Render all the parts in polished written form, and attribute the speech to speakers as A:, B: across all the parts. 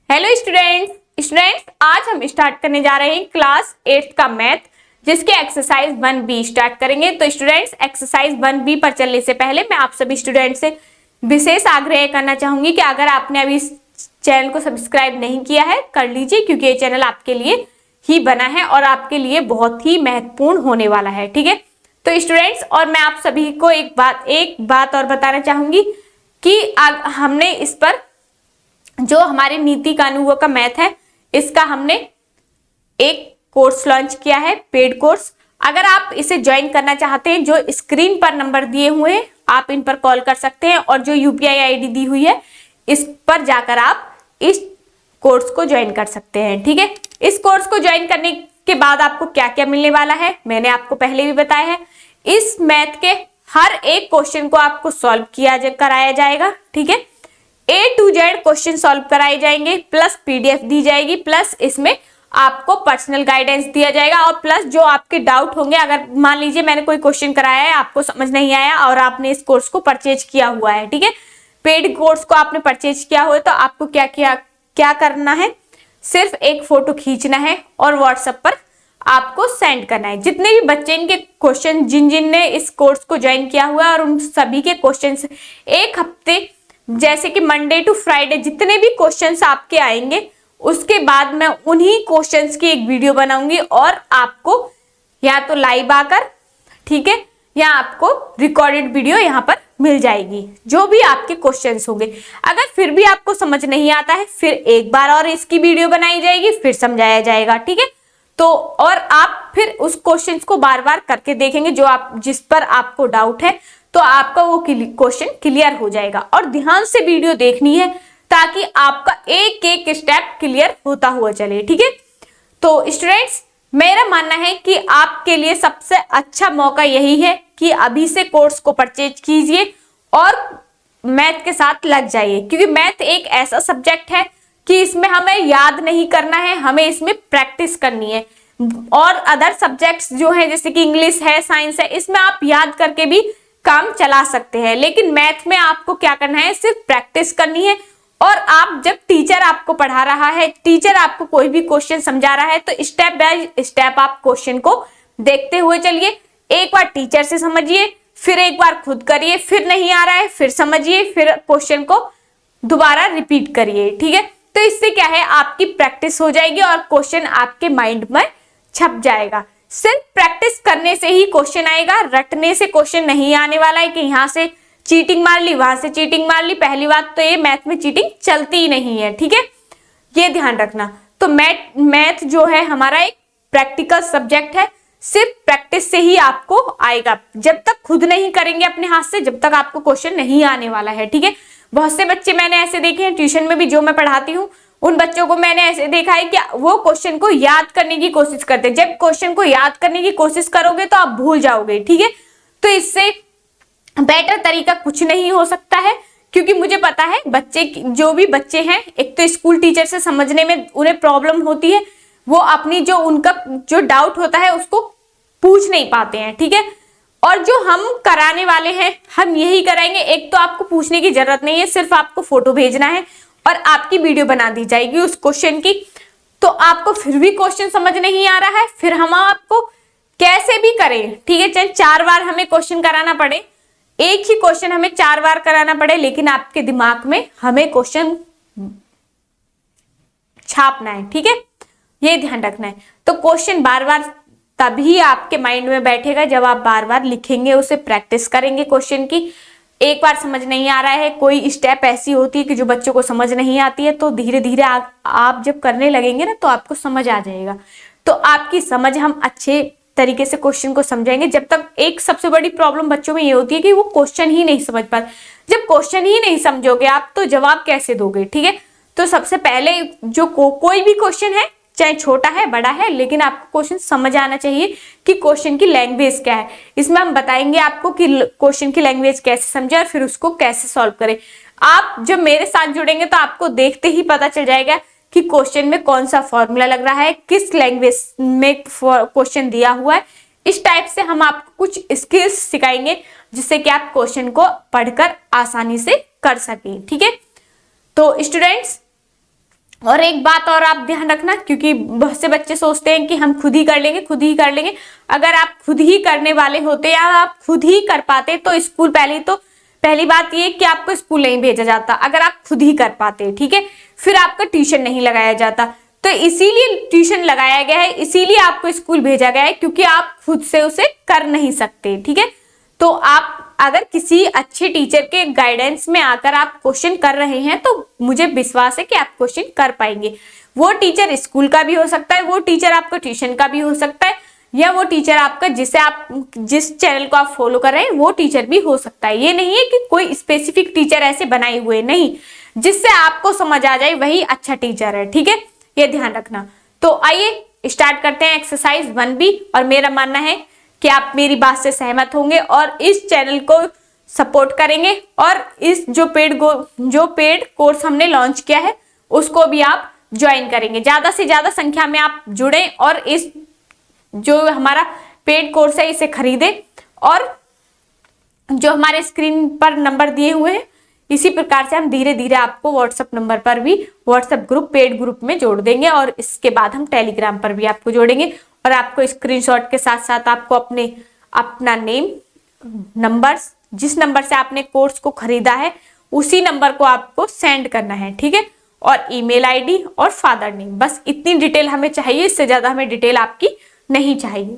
A: Hello students आज हम start करने जा रहे हैं क्लास 8th का मैथ, जिसके एक्सरसाइज 1B स्टार्ट करेंगे। तो स्टूडेंट्स, एक्सरसाइज 1B पर चलने से पहले मैं आप सभी स्टूडेंट्स से विशेष आग्रह करना चाहूंगी कि अगर आपने अभी इस चैनल को सब्सक्राइब नहीं किया है, कर लीजिए, क्योंकि ये चैनल आपके लिए ही बना है और आपके लिए बहुत ही महत्वपूर्ण होने वाला है। ठीक है, तो स्टूडेंट्स, और मैं आप सभी को एक बात और बताना चाहूंगी कि हमने इस पर जो हमारे नीति कानूनों का मैथ है, इसका हमने एक कोर्स लॉन्च किया है, पेड कोर्स। अगर आप इसे ज्वाइन करना चाहते हैं, जो स्क्रीन पर नंबर दिए हुए हैं, आप इन पर कॉल कर सकते हैं, और जो यूपीआई आईडी दी हुई है, इस पर जाकर आप इस कोर्स को ज्वाइन कर सकते हैं। ठीक है, इस कोर्स को ज्वाइन करने के बाद आपको क्या क्या मिलने वाला है, मैंने आपको पहले भी बताया है। इस मैथ के हर एक क्वेश्चन को आपको सॉल्व कराया जाएगा। ठीक है, A to Z question solve कराए जाएंगे, प्लस पीडीएफ दी जाएगी, प्लस इसमें आपको पर्सनल गाइडेंस दिया जाएगा, और प्लस जो आपके डाउट होंगे, अगर मान लीजिए मैंने कोई क्वेश्चन कराया है, आपको समझ नहीं आया और आपने इस कोर्स को परचेज किया हुआ है, ठीक है, पेड कोर्स को आपने परचेज किया हुआ है, तो आपको क्या करना है, सिर्फ एक फोटो खींचना है और व्हाट्सएप पर आपको सेंड करना है। जितने भी बच्चे इनके क्वेश्चन, जिन ने इस कोर्स को ज्वाइन किया हुआ है, और उन सभी के क्वेश्चन एक हफ्ते, जैसे कि मंडे टू फ्राइडे जितने भी क्वेश्चंस आपके आएंगे, उसके बाद मैं उन्हीं क्वेश्चंस की एक वीडियो बनाऊंगी, और आपको या तो लाइव आकर, ठीक है, या आपको रिकॉर्डेड वीडियो यहाँ पर मिल जाएगी, जो भी आपके क्वेश्चंस होंगे। अगर फिर भी आपको समझ नहीं आता है, फिर एक बार और इसकी वीडियो बनाई जाएगी, फिर समझाया जाएगा। ठीक है, तो और आप फिर उस क्वेश्चंस को बार बार करके देखेंगे, जिस पर आपको डाउट है, तो आपका वो क्वेश्चन क्लियर हो जाएगा। और ध्यान से वीडियो देखनी है, ताकि आपका एक एक स्टेप क्लियर होता हुआ चले। ठीक है, तो स्टूडेंट्स, मेरा मानना है कि आपके लिए सबसे अच्छा मौका यही है कि अभी से कोर्स को परचेज कीजिए और मैथ के साथ लग जाइए, क्योंकि मैथ एक ऐसा सब्जेक्ट है कि इसमें हमें याद नहीं करना है, हमें इसमें प्रैक्टिस करनी है। और अदर सब्जेक्ट्स जो है, जैसे कि इंग्लिश है, साइंस है, इसमें आप याद करके भी काम चला सकते हैं, लेकिन मैथ में आपको क्या करना है, सिर्फ प्रैक्टिस करनी है। और आप जब टीचर आपको पढ़ा रहा है, टीचर आपको कोई भी क्वेश्चन समझा रहा है, तो स्टेप बाय स्टेप आप क्वेश्चन को देखते हुए चलिए। एक बार टीचर से समझिए, फिर एक बार खुद करिए, फिर नहीं आ रहा है फिर समझिए, फिर क्वेश्चन को दोबारा रिपीट करिए। ठीक है, तो इससे क्या है, आपकी प्रैक्टिस हो जाएगी और क्वेश्चन आपके माइंड में छप जाएगा। सिर्फ प्रैक्टिस करने से ही क्वेश्चन आएगा, रटने से क्वेश्चन नहीं आने वाला है कि यहाँ से चीटिंग मार ली, वहां से चीटिंग मार ली। पहली बात तो ये मैथ में चीटिंग चलती ही नहीं है। ठीक है, ये ध्यान रखना। तो मैथ जो है हमारा एक प्रैक्टिकल सब्जेक्ट है, सिर्फ प्रैक्टिस से ही आपको आएगा। जब तक खुद नहीं करेंगे अपने हाथ से, जब तक आपको क्वेश्चन नहीं आने वाला है। ठीक है, बहुत से बच्चे मैंने ऐसे देखे हैं, ट्यूशन में भी जो मैं पढ़ाती हूँ, उन बच्चों को मैंने ऐसे देखा है कि वो क्वेश्चन को याद करने की कोशिश करते हैं। जब क्वेश्चन को याद करने की कोशिश करोगे तो आप भूल जाओगे। ठीक है, तो इससे बेटर तरीका कुछ नहीं हो सकता है, क्योंकि मुझे पता है जो भी बच्चे हैं, एक तो स्कूल टीचर से समझने में उन्हें प्रॉब्लम होती है, वो अपनी उनका जो डाउट होता है उसको पूछ नहीं पाते हैं। ठीक है, और जो हम कराने वाले हैं, हम यही कराएंगे। एक तो आपको पूछने की जरूरत नहीं है, सिर्फ आपको फोटो भेजना है और आपकी वीडियो बना दी जाएगी उस क्वेश्चन की। तो आपको फिर भी क्वेश्चन समझ नहीं आ रहा है, फिर हम आपको कैसे भी करें, ठीक है, चाहे 4 बार हमें क्वेश्चन कराना पड़े, एक ही क्वेश्चन हमें 4 बार कराना पड़े, लेकिन आपके दिमाग में हमें क्वेश्चन छापना है। ठीक है, ये ध्यान रखना है। तो क्वेश्चन बार बार तभी आपके माइंड में बैठेगा जब आप बार बार लिखेंगे, उसे प्रैक्टिस करेंगे क्वेश्चन की। एक बार समझ नहीं आ रहा है, कोई स्टेप ऐसी होती है कि जो बच्चों को समझ नहीं आती है, तो धीरे धीरे आप जब करने लगेंगे ना, तो आपको समझ आ जाएगा। तो आपकी समझ, हम अच्छे तरीके से क्वेश्चन को समझेंगे। जब तक एक सबसे बड़ी प्रॉब्लम बच्चों में ये होती है कि वो क्वेश्चन ही नहीं समझ पाते। जब क्वेश्चन ही नहीं समझोगे आप, तो जवाब कैसे दोगे। ठीक है, तो सबसे पहले जो कोई भी क्वेश्चन है, चाहे छोटा है बड़ा है, लेकिन आपको क्वेश्चन समझ आना चाहिए कि क्वेश्चन की लैंग्वेज क्या है। इसमें हम बताएंगे आपको कि क्वेश्चन की लैंग्वेज कैसे समझे और फिर उसको कैसे सॉल्व करें। आप जब मेरे साथ जुड़ेंगे तो आपको देखते ही पता चल जाएगा कि क्वेश्चन में कौन सा फॉर्मूला लग रहा है, किस लैंग्वेज में क्वेश्चन दिया हुआ है। इस टाइप से हम आपको कुछ स्किल्स सिखाएंगे जिससे कि आप क्वेश्चन को पढ़कर आसानी से कर सके। ठीक है, तो स्टूडेंट्स और एक बात और आप ध्यान रखना, क्योंकि बहुत से बच्चे सोचते हैं कि हम खुद ही कर लेंगे, खुद ही कर लेंगे। अगर आप खुद ही करने वाले होते या आप खुद ही कर पाते तो स्कूल पहली बात ये कि आपको स्कूल नहीं भेजा जाता, अगर आप खुद ही कर पाते। ठीक है, फिर आपका ट्यूशन नहीं लगाया जाता। तो इसीलिए ट्यूशन लगाया गया है, इसीलिए आपको स्कूल भेजा गया है, क्योंकि आप खुद से उसे कर नहीं सकते। ठीक है, तो आप अगर किसी अच्छे टीचर के गाइडेंस में आकर आप क्वेश्चन कर रहे हैं तो मुझे विश्वास है कि आप क्वेश्चन कर पाएंगे। वो टीचर स्कूल का भी हो सकता है, वो टीचर आपका ट्यूशन का भी हो सकता है, या वो टीचर आपका जिस चैनल को आप फॉलो कर रहे हैं वो टीचर भी हो सकता है। ये नहीं है कि कोई स्पेसिफिक टीचर ऐसे बनाए हुए, नहीं, जिससे आपको समझ आ जाए वही अच्छा टीचर है। ठीक है, ये ध्यान रखना। तो आइए स्टार्ट करते हैं एक्सरसाइज 1B, और मेरा मानना है कि आप मेरी बात से सहमत होंगे और इस चैनल को सपोर्ट करेंगे, और इस जो पेड कोर्स हमने लॉन्च किया है उसको भी आप ज्वाइन करेंगे। ज्यादा से ज्यादा संख्या में आप जुड़े और इस जो हमारा पेड कोर्स है इसे खरीदें, और जो हमारे स्क्रीन पर नंबर दिए हुए हैं इसी प्रकार से हम धीरे धीरे आपको व्हाट्सएप नंबर पर भी व्हाट्सएप ग्रुप, पेड ग्रुप में जोड़ देंगे, और इसके बाद हम टेलीग्राम पर भी आपको जोड़ेंगे। और आपको स्क्रीनशॉट के साथ साथ आपको अपना नेम, नंबर्स, जिस नंबर से आपने कोर्स को खरीदा है उसी नंबर को आपको सेंड करना है। ठीक है, और ईमेल आईडी और फादर नेम, बस इतनी डिटेल हमें चाहिए, इससे ज्यादा हमें डिटेल आपकी नहीं चाहिए।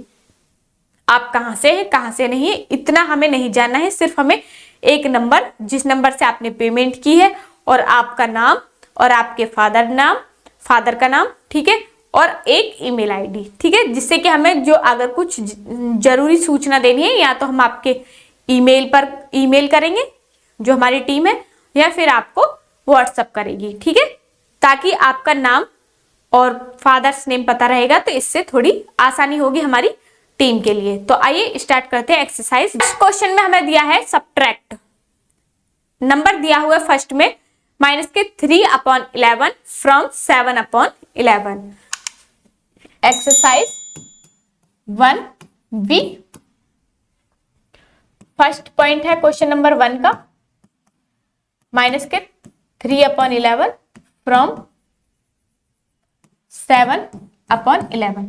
A: आप कहाँ से हैं, कहाँ से नहीं है, इतना हमें नहीं जानना है। सिर्फ हमें एक नंबर, जिस नंबर से आपने पेमेंट की है, और आपका नाम और आपके फादर का नाम, ठीक है, और एक ईमेल आईडी। ठीक है, जिससे कि हमें जो अगर कुछ जरूरी सूचना देनी है, या तो हम आपके ईमेल पर ईमेल करेंगे जो हमारी टीम है, या फिर आपको व्हाट्सएप करेगी। ठीक है, ताकि आपका नाम और फादर्स नेम पता रहेगा, तो इससे थोड़ी आसानी होगी हमारी टीम के लिए। तो आइए स्टार्ट करते हैं एक्सरसाइज। क्वेश्चन में हमें दिया है सब्ट्रैक्ट, नंबर दिया हुआ है फर्स्ट में -3/11 from 7/11। Exercise 1B, first point है क्वेश्चन नंबर 1 का, -3/11 फ्रॉम 7/11।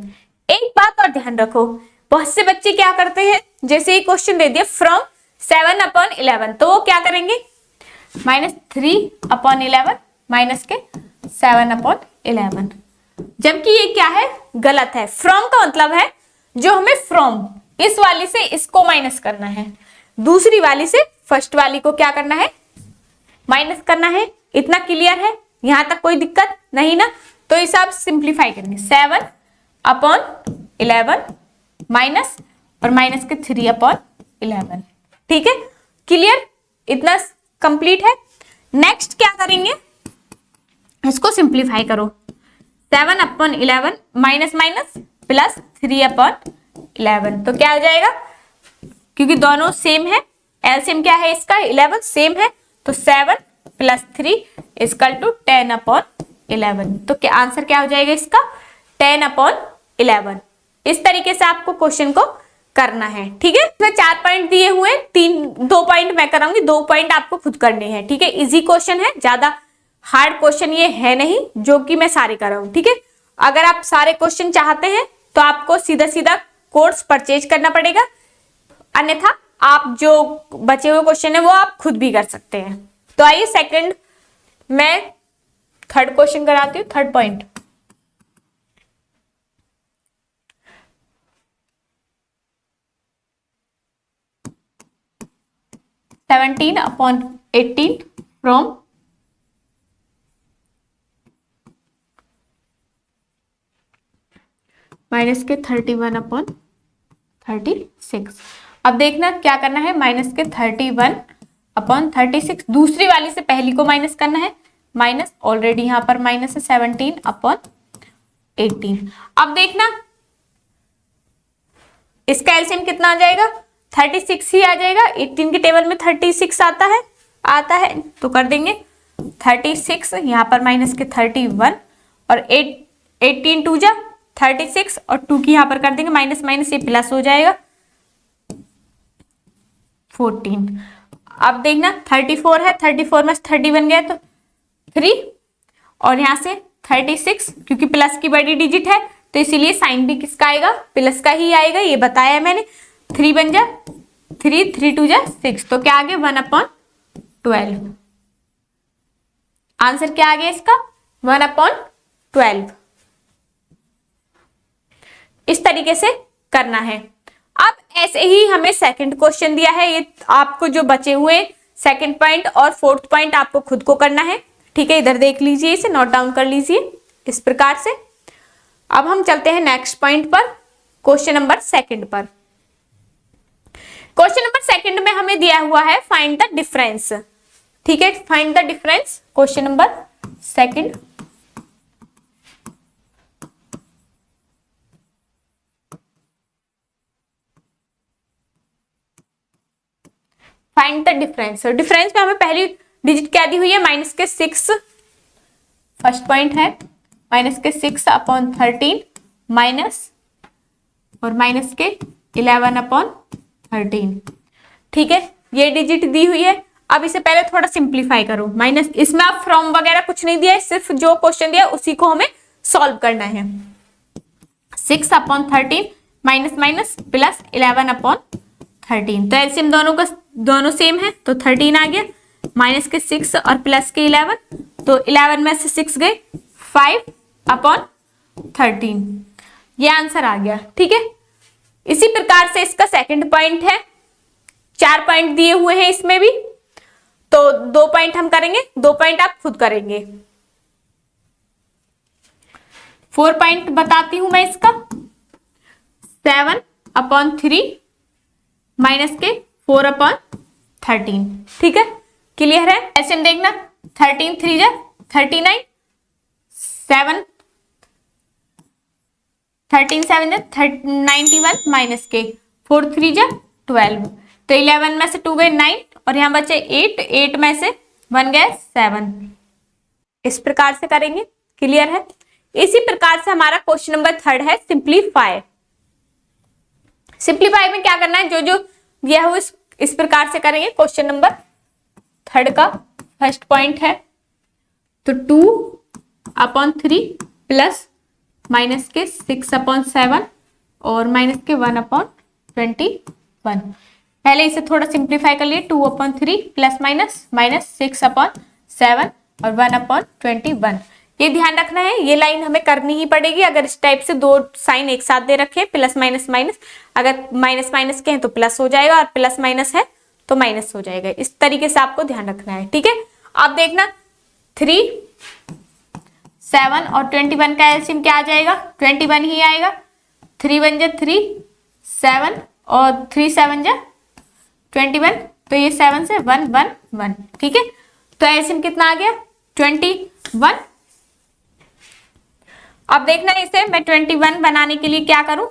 A: एक बात और ध्यान रखो, बहुत से बच्चे क्या करते हैं, जैसे ही क्वेश्चन दे दिया फ्रॉम 7/11 तो वो क्या करेंगे, -3/11 -7/11, जबकि ये क्या है, गलत है। फ्रॉम का मतलब है जो हमें फ्रॉम इस वाली से इसको माइनस करना है, दूसरी वाली से फर्स्ट वाली को क्या करना है, माइनस करना है। इतना क्लियर है, यहां तक कोई दिक्कत नहीं ना। तो इसे आप सिंप्लीफाई करेंगे, 7/11 माइनस और माइनस के 3/11। ठीक है, क्लियर, इतना कंप्लीट है। नेक्स्ट क्या करेंगे, इसको सिंप्लीफाई करो, 7/11 माइनस माइनस प्लस 3/11, तो क्या हो जाएगा, क्योंकि दोनों सेम है, एलसीएम क्या है इसका, 11 सेम है, तो 7 + 3 = 10/11। तो क्या आंसर क्या हो जाएगा इसका, 10/11। इस तरीके से आपको क्वेश्चन को करना है। ठीक है, इसमें 4 पॉइंट दिए हुए, 2 पॉइंट मैं कराऊंगी, 2 पॉइंट आपको खुद करने हैं। ठीक है, इजी क्वेश्चन है, ज्यादा हार्ड क्वेश्चन ये है नहीं जो कि मैं सारे कर रहा हूं। ठीक है, अगर आप सारे क्वेश्चन चाहते हैं तो आपको सीधा सीधा कोर्स परचेज करना पड़ेगा, अन्यथा आप जो बचे हुए क्वेश्चन है वो आप खुद भी कर सकते हैं। तो आइए सेकंड, मैं थर्ड क्वेश्चन कराती हूँ, थर्ड पॉइंट। (17/18 फ्रॉम माइनस के 31/36। अब देखना क्या करना है, माइनस के 31/36, दूसरी वाली से पहली को माइनस करना है, माइनस ऑलरेडी यहां पर माइनस है 17/18। अब देखना इसका एलसीएम कितना आ जाएगा, 36 ही आ जाएगा। 18 के टेबल में 36 आता है तो कर देंगे 36, यहाँ पर माइनस के 31 और 18 2 जा 36 और 2 की यहाँ पर कर देंगे माइनस माइनस, ये प्लस हो जाएगा 14। अब देखना 34 है, 34 में 30 बन गया तो 3, और यहाँ से 36, क्योंकि प्लस की बड़ी डिजिट है तो इसीलिए साइन भी किसका आएगा, प्लस का ही आएगा, ये बताया मैंने। 3 बन जा 3, 3 2 जा 6, तो क्या आ गया 1/12। आंसर क्या आ गया इसका 1/12। इस तरीके से करना है। अब ऐसे ही हमें सेकंड क्वेश्चन दिया है, ये आपको जो बचे हुए सेकंड पॉइंट और फोर्थ पॉइंट आपको खुद को करना है, ठीक है। इधर देख लीजिए, इसे नोट डाउन कर लीजिए इस प्रकार से। अब हम चलते हैं नेक्स्ट पॉइंट पर, क्वेश्चन नंबर सेकंड पर। क्वेश्चन नंबर सेकंड में हमें दिया हुआ है फाइंड द डिफरेंस, ठीक है। Find the difference, question number second. Find the difference. Difference में हमें पहली डिजिट क्या दी हुई है, -6, फर्स्ट पॉइंट है -6/13 माइनस और -11/13, ठीक है। ये डिजिट दी हुई है। अब इसे पहले थोड़ा सिंप्लीफाई करो, माइनस, इसमें आप फ्रॉम वगैरह कुछ नहीं दिया है, सिर्फ जो क्वेश्चन दिया उसी को हमें सॉल्व करना है। 6/13 माइनस माइनस प्लस 11/13, तो एलसीएम दोनों सेम है तो 13 आ गया, माइनस के 6 और प्लस के 11, तो 11 में से 6 गए, 5/13, ये आंसर आ गया, ठीक है। इसी प्रकार से इसका सेकंड पॉइंट है, 4 पॉइंट दिए हुए हैं इसमें भी, तो 2 पॉइंट हम करेंगे, 2 पॉइंट आप खुद करेंगे। 4 पॉइंट बताती हूं मैं इसका, 7/3 माइनस के 4/13, ठीक है। क्लियर है। ऐसे देखना, 13 3 जा 39, 7 13 7 जा 91 माइनस के 4 3 जा 12, तो 11 में से 2 गए 9 और यहाँ बचे 8 में से 1 गए 7। इस प्रकार से करेंगे, क्लियर है। इसी प्रकार से हमारा क्वेश्चन नंबर थर्ड है सिंप्लीफाई। सिंप्लीफाई में क्या करना है, जो जो दिया हो इस प्रकार से करेंगे। क्वेश्चन नंबर थर्ड का फर्स्ट पॉइंट है तो 2/3 प्लस माइनस के 6/7 और माइनस के 1/21। पहले इसे थोड़ा सिंप्लीफाई कर लिए, 2/3 प्लस माइनस माइनस 6/7 और 1/21। ये ध्यान रखना है, ये लाइन हमें करनी ही पड़ेगी। अगर इस टाइप से 2 साइन एक साथ दे रखे, प्लस माइनस माइनस, अगर माइनस माइनस के हैं तो प्लस हो जाएगा और प्लस माइनस है तो माइनस हो जाएगा। इस तरीके से आपको ध्यान रखना है, ठीक है। अब देखना 3 7 और 21 का एलसीएम क्या आ जाएगा, 21 ही आएगा। 3 1 जा 3 7 और 3 7 जा 21, तो ये 7 से 1 1 1, ठीक है। तो एलसीएम कितना आ गया 21। अब देखना इसे मैं 21 बनाने के लिए क्या करूं,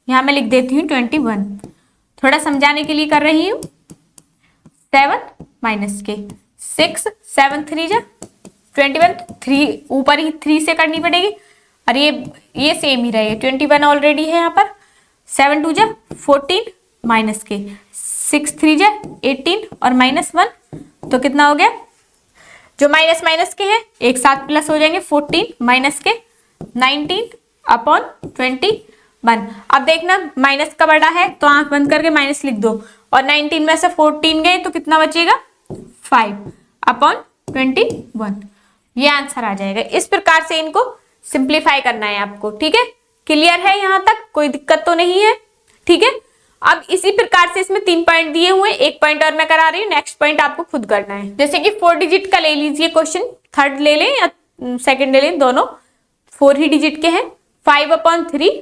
A: यहां मैं लिख देती हूँ 21, थोड़ा समझाने के लिए कर रही हूँ। 7 माइनस के 6 7 3 जा 21, 3 ऊपर ही 3 से करनी पड़ेगी और ये सेम ही रहेगा, 21 ऑलरेडी है यहाँ पर। 7 2 जा 14 माइनस के 6 3 जा 18 और -1, तो कितना हो गया, जो माइनस माइनस के हैं एक साथ प्लस हो जाएंगे, 14 माइनस के 19/21। अब देखना माइनस का बड़ा है तो आंख बंद करके माइनस लिख दो, और 19 में से 14 गए तो कितना बचेगा 5/21, ये आंसर आ जाएगा। इस प्रकार से इनको सिंप्लीफाई करना है आपको, ठीक है। क्लियर है, यहां तक कोई दिक्कत तो नहीं है, ठीक है। अब इसी प्रकार से इसमें 3 पॉइंट दिए हुए, 1 पॉइंट और मैं करा रही हूँ, नेक्स्ट पॉइंट आपको खुद करना है। जैसे कि 4 डिजिट का ले लीजिए क्वेश्चन, थर्ड ले लें या सेकंड ले लें, दोनों 4 ही डिजिट के हैं। 5/3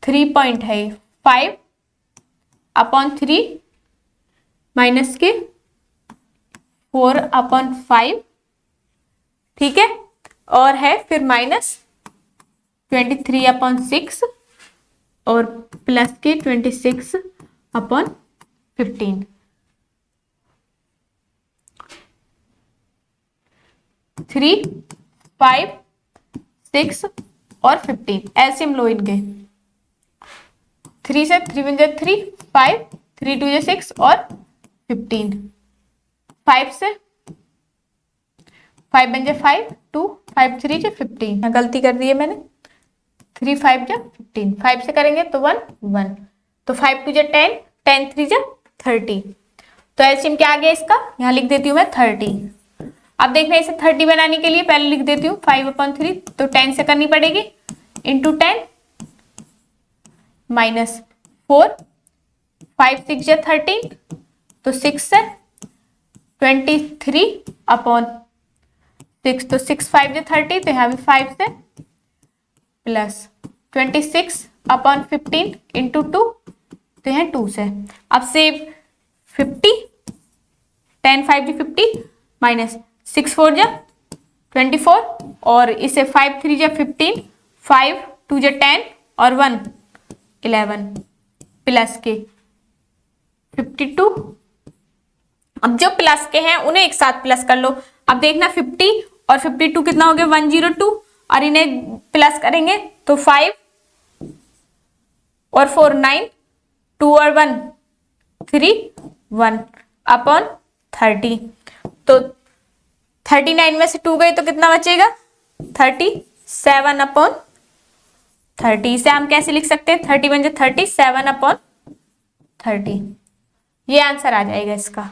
A: 3 पॉइंट है, 5/3 माइनस के 4/5, ठीक है, और है फिर -23/6 और प्लस के 26/15। 3 5 6 और 15 एलसीएम लो इनके। 3 से 3 1 जा 3 5 3 2 जा 6 और 15, 5 से 5 बन जा 5 2 5 3 जा 15, गलती कर दी है मैंने, 3 5 जा 15, 5 से करेंगे तो 1 1, तो 5 2 जा 10, 10 3 जा 30, तो एलसीएम क्या आ गया इसका, यहाँ लिख देती हूँ मैं 30। अब देखना इसे 30 बनाने के लिए पहले लिख देती हूँ 5/3, तो 10 से करनी पड़ेगी, इंटू 10 माइनस 4, 5 6 जा 13, तो 6 से 23/6, तो 6 5 जा 30, तो यहाँ भी 5 से प्लस 26/15 इंटू 2, तो यहाँ 2 से। अब से 50, 10 5 जा 50 माइनस 6 4 जा 24, और इसे 5 3 जा 15, 5 2 जा 10 और 1 11 प्लस के 52। अब जो प्लस के हैं उन्हें एक साथ प्लस कर लो। अब देखना 50 और 52 कितना हो गया, 102, और इन्हें प्लस करेंगे तो 5 और 4 9, 2 और 1 3 1/30, तो 39 में से 2 गई तो कितना बचेगा, 37/30। इसे हम कैसे लिख सकते हैं, 30 बन जाए 37/30, ये आंसर आ जाएगा इसका।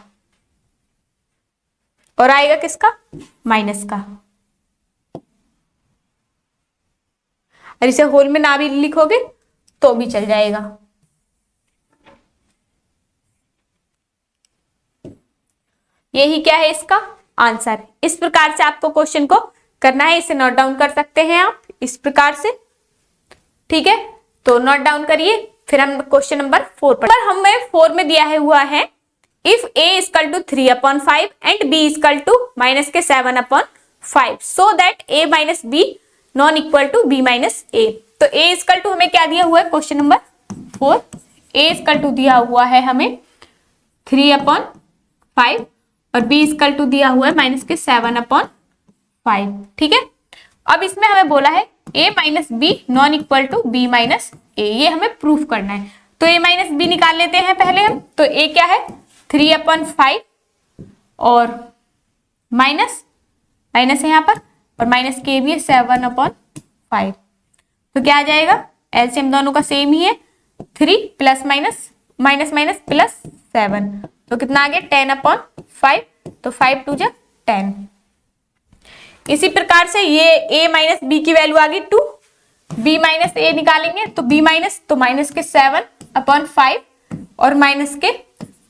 A: और आएगा किसका, माइनस का। और इसे होल में ना भी लिखोगे तो भी चल जाएगा। यही क्या है इसका आंसर। इस प्रकार से आपको क्वेश्चन को करना है, इसे नोट डाउन कर सकते हैं आप इस प्रकार से, ठीक है। तो नोट डाउन करिए, फिर हम क्वेश्चन नंबर 4 पर हमें 4 में दिया है हुआ है if a equal to 3/5 and b equal to minus के 7/5 so that a minus b non equal to b minus a। तो a इक्वल टू हमें क्या दिया हुआ है, question number 4, a equal to दिया हुआ है हमें 3/5 और b इक्वल टू दिया हुआ है माइनस के 7/5, ठीक है। अब इसमें हमें बोला है a minus B non equal to b minus a, ये हमें प्रूफ करना है। तो a माइनस बी निकाल लेते हैं पहले हम। तो a क्या है 3/5 और माइनस माइनस है यहाँ पर, और माइनस के भी है 7/5, तो क्या आ जाएगा, एलसीएम दोनों का सेम ही है, 3 plus minus minus minus plus 7, तो कितना आ गया 10/5, तो 5 2 जा 10। इसी प्रकार से ये a माइनस बी की वैल्यू आ गई 2, b माइनस a निकालेंगे तो b माइनस, तो माइनस के 7/5 और माइनस के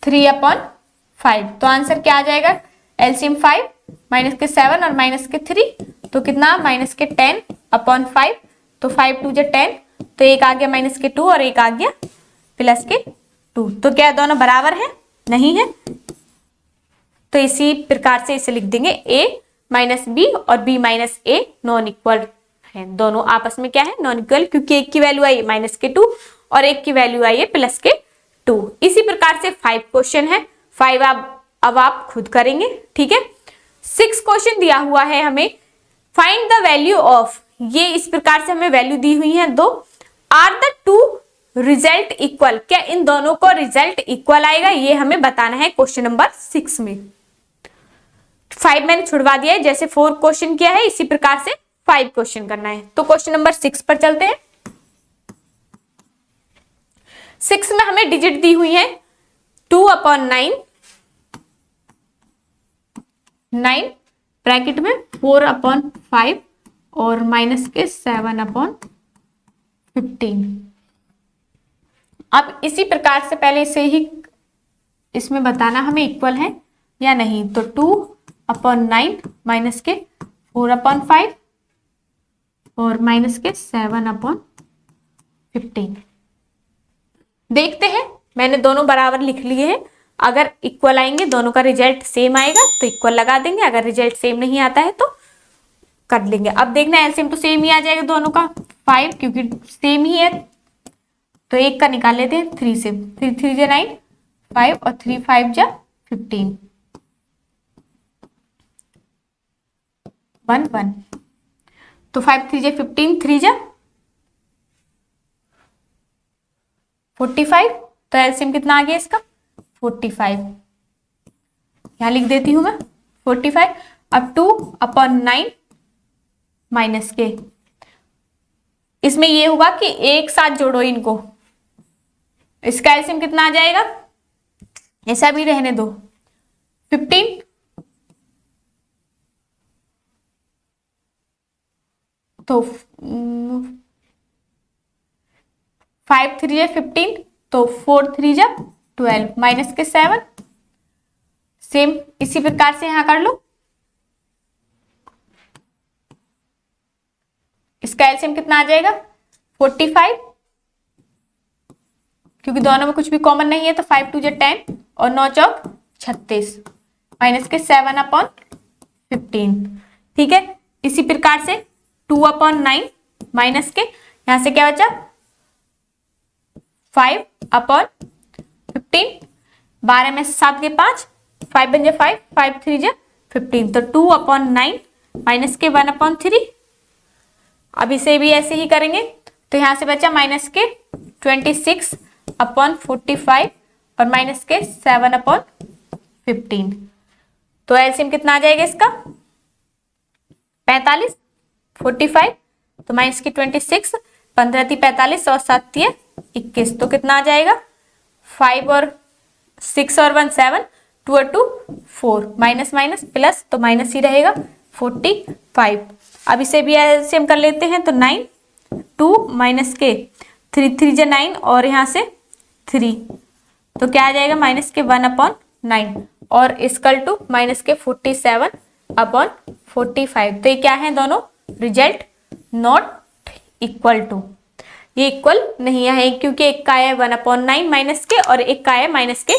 A: 3/5, तो आंसर क्या आ जाएगा, एलसीएम 5 माइनस के 7 और माइनस के 3, तो कितना माइनस के 10/5, तो 5 2 जा 10, तो एक आ गया माइनस के 2 और एक आ गया प्लस के 2, तो क्या दोनों बराबर है, नहीं है। तो इसी प्रकार से इसे लिख देंगे a माइनस बी और b minus a non equal है, दोनों आपस में क्या है, नॉन इक्वल, क्योंकि एक की वैल्यू आई है माइनस के 2 और एक की वैल्यू आई है प्लस के 2। इसी प्रकार से 5 क्वेश्चन है, 5 अब आप खुद करेंगे, ठीक है। 6 क्वेश्चन दिया हुआ है हमें, फाइंड द वैल्यू ऑफ, ये इस प्रकार से हमें वैल्यू दी हुई है दो, are the two result equal, क्या इन दोनों को रिजल्ट इक्वल आएगा, ये हमें बताना है क्वेश्चन नंबर 6 में। 5 मैंने छुड़वा दिया है, जैसे 4 क्वेश्चन किया है इसी प्रकार से 5 क्वेश्चन करना है। तो क्वेश्चन नंबर 6 पर चलते हैं। 6 में हमें डिजिट दी हुई है 2/9, 9 ब्रैकेट में 4/5 और माइनस के 7/15। अब इसी प्रकार से पहले से ही इसमें बताना हमें इक्वल है या नहीं, तो 2/9 माइनस के 4/5 और माइनस के 7/15। देखते हैं, मैंने दोनों बराबर लिख लिए हैं, अगर इक्वल आएंगे दोनों का रिजल्ट सेम आएगा तो इक्वल लगा देंगे, अगर रिजल्ट सेम नहीं आता है तो कर लेंगे। अब देखना एलसीएम तो सेम ही आ जाएगा दोनों का 5, क्योंकि सेम ही है, तो एक का निकाल लेते हैं 3 से, 3 3 जा 9, 5 और 3 5 जा 15, 1 1, तो 5 3 जा 15, 3 जा 45, तो एलसीएम कितना आ गया इसका 45, यहां लिख देती हूं मैं 45। अब 2/9 माइनस के, इसमें ये होगा कि एक साथ जोड़ो इनको, इसका एलसीएम कितना आ जाएगा, ऐसा भी रहने दो 15, तो 5 3 15, तो 4 3 12 माइनस के 7। सेम इसी प्रकार से यहां कर लो, इसका एलसीएम कितना आ जाएगा 45, क्योंकि दोनों में कुछ भी कॉमन नहीं है तो 5 2 10 और 9 चौक 36 माइनस के 7/15। ठीक है, इसी प्रकार से 2/9 माइनस के, यहां से क्या बचा 5/15, 12 में 7 के 5, 5 बन जा 5, 5 3 जा 15, तो 2/9 माइनस के 1/3। अब इसे भी ऐसे ही करेंगे, तो यहां से बचा माइनस के 26/45 और माइनस के 7/15। तो एलसीएम कितना आ जाएगा इसका 45, 45, तो माइनस की 26, 15 × 45 और 7 × 21, तो कितना आ जाएगा 5 और 6 और 1 7, 2 और 2 4, माइनस माइनस प्लस, तो माइनस ही रहेगा 45। अब इसे भी एलसीएम कर लेते हैं, तो 9 2 माइनस के 3 3 जा 9 और यहाँ से 3, तो क्या आ जाएगा माइनस के 1/9 और इक्वल टू माइनस के 47/45। तो ये क्या है दोनों, रिजल्ट नॉट इक्वल टू, ये इक्वल नहीं है क्योंकि एक का है 1/9 माइनस के और एक का है माइनस के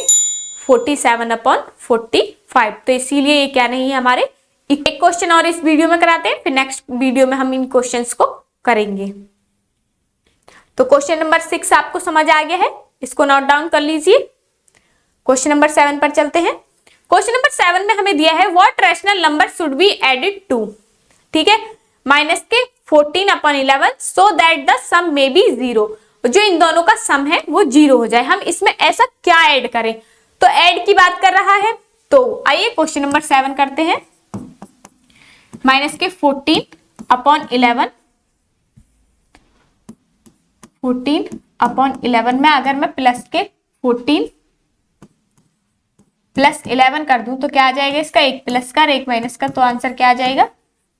A: 47/45, तो इसीलिए ये क्या नहीं है हमारे। एक क्वेश्चन और इस वीडियो में कराते हैं, फिर नेक्स्ट वीडियो में हम इन क्वेश्चंस को करेंगे। तो क्वेश्चन नंबर 6 आपको समझ आ गया है, इसको नोट डाउन कर लीजिए। क्वेश्चन नंबर 7 पर चलते हैं। क्वेश्चन नंबर 7 में हमें दिया है what rational number should be added to, ठीक है, माइनस के 14/11 so that the sum may be 0, जो इन दोनों का सम है वो 0 हो जाए। हम इसमें ऐसा क्या ऐड करें, तो ऐड की बात कर रहा है, तो आइए क्वेश्चन नंबर 7 करते हैं। माइनस के 14/11 में अगर मैं प्लस के 14 + 11 कर दूं तो क्या आ जाएगा इसका, एक प्लस का और एक माइनस का, तो आंसर क्या आ जाएगा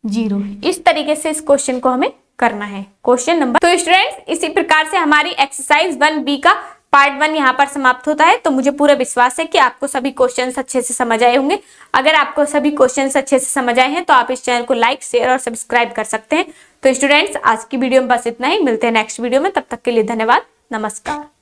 A: 0। इस तरीके से इस क्वेश्चन को हमें करना है। क्वेश्चन नंबर, तो स्टूडेंट्स इसी प्रकार से हमारी एक्सरसाइज 1B का पार्ट 1 यहाँ पर समाप्त होता है। तो मुझे पूरा विश्वास है कि आपको सभी क्वेश्चंस अच्छे से समझ आए होंगे। अगर आपको सभी क्वेश्चंस अच्छे से समझ आए हैं तो आप इस चैनल को लाइक शेयर और सब्सक्राइब कर सकते हैं। तो स्टूडेंट्स आज की वीडियो में बस इतना ही, मिलते हैं नेक्स्ट वीडियो में, तब तक के लिए धन्यवाद, नमस्कार।